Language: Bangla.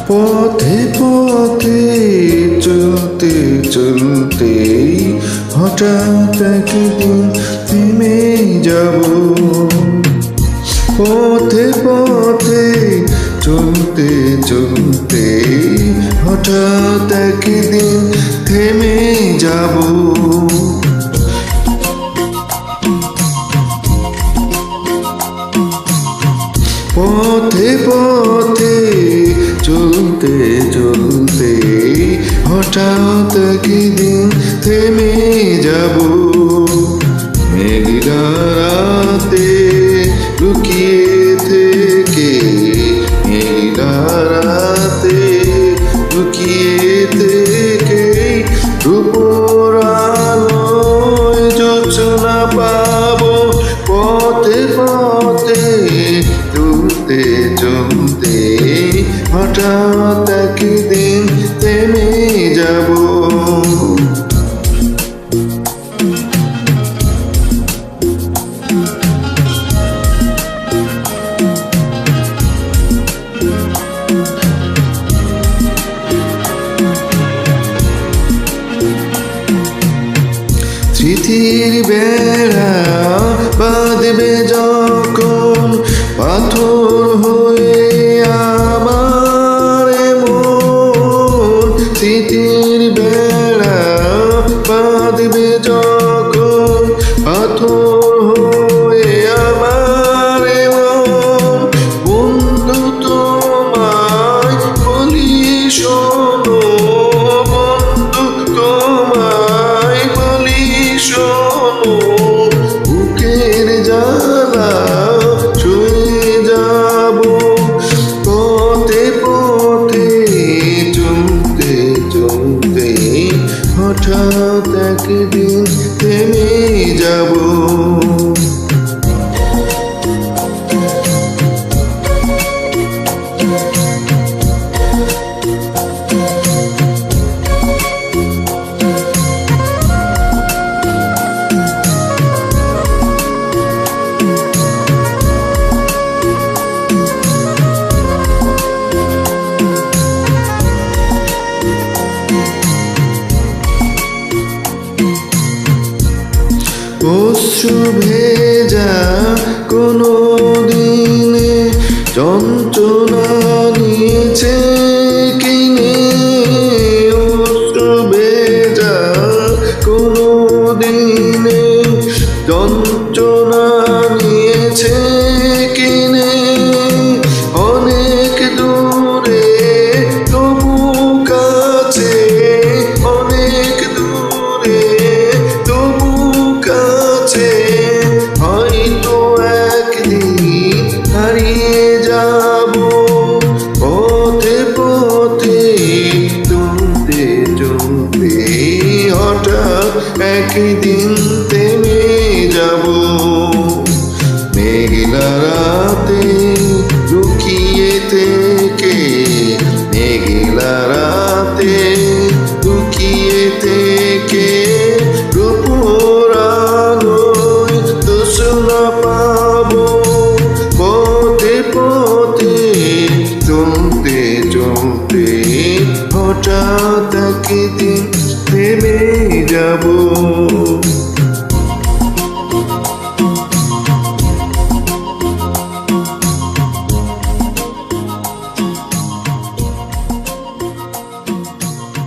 পথে পথে চলতে চলতে হঠাৎ একদিন থেমে যাব। পথে পথে চলতে চলতে হঠাৎ একদিন থেমে যাব। পথে পথে চলতে চলতে হঠাৎ একদিন থেমে যাব। মেঘলা রাতে লুকিয়ে থেকে, মেঘলা রাতে লুকিয়ে থেকে রূপোর আলোয় জোছনা পাবো। পথে পথে চলতে চলতে হঠাৎ একদিন থেমে যাব। স্মৃতির বেড়া বাঁধবে যখন পাথর হয়ে আমার মন। স্মৃতির বেড়া বাঁধবে যখন পাথর হয়ে আমার মন। বন্ধু তোমায় বলি শোনো, বন্ধু তোমায় বলি শোনো, বুকের জ্বালা ছুঁয়ে যাব। পথে পথে চলতে চলতে হঠাৎ একদিন থেমে যাব। অশ্রু ভেজা কোনো দিনে যন্ত্রণা নিয়েছে কিনে। অশ্রু ভেজা কোনো দিনে যন্ত্রণা নিয়েছে কিনে। অনেক দূরে তবু কাছে, অনেক দূরে তবু কাছে। হয়তো একদিন হারিয়ে যাব। পথে পথে চলতে চলতে হঠাৎ একদিন থেমে যাব। মেঘলা রাতে লুকিয়ে থেকে, মেঘলা রাতে লুকিয়ে থেকে রূপোর আলোয় জোছনা পাবো। পথে পথে চলতে চলতে হঠাৎ একদিন থেমে যাব।